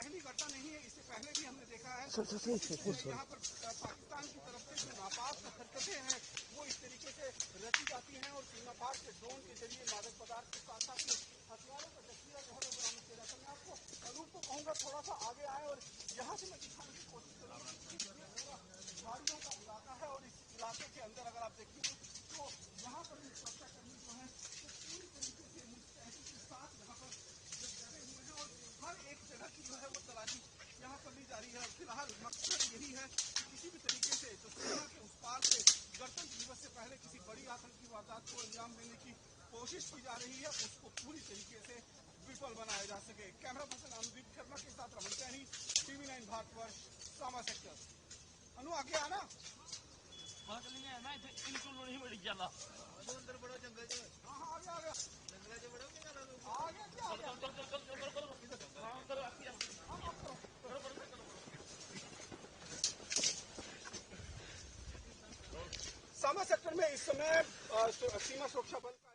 पहली घटना नहीं है, इससे पहले भी हमने देखा है यहाँ पर पाकिस्तान की तरफ से जो नापाक हरकतें हैं वो इस तरीके से रची जाती हैं और सीमा पार से ड्रोन के जरिए मादक पदार्थ के साथ साथ हथियारों का जखीरा जो है वो बरामद किया जाता है। मैं आपको अनूप को कहूँगा थोड़ा सा आगे आए और यहाँ से मैं दिखाने की कोशिश करूँगा कि गाड़ियों का इलाका है और इस इलाके के अंदर अगर आप देखिए तो यहाँ पर भी सुरक्षाकर्मी जो है पूरी तरीके से मुस्तैदी के साथ यहाँ पर डटे हुए हैं और हर एक जगह की जो है वो तलाशी यहाँ पर ली जा रही है। और फिलहाल मकसद यही है कि किसी भी तरीके से जो सीमा के उस पार से गणतंत्र दिवस से पहले किसी बड़ी आतंकी वारदात को अंजाम देने की कोशिश की जा रही है उसको पूरी तरीके से विफल बनाया जा सके। कैमरा पर्सन अनुदीप शर्मा के साथ रमन सैनी, TV9 भारतवर्ष, सामा सेक्टर। अनु आगे आना अंदर बड़ा जंगल जो है। हाँ आ गया जंगल जो बड़ा आ गया सामा सेक्टर में इस समय सीमा सुरक्षा बल का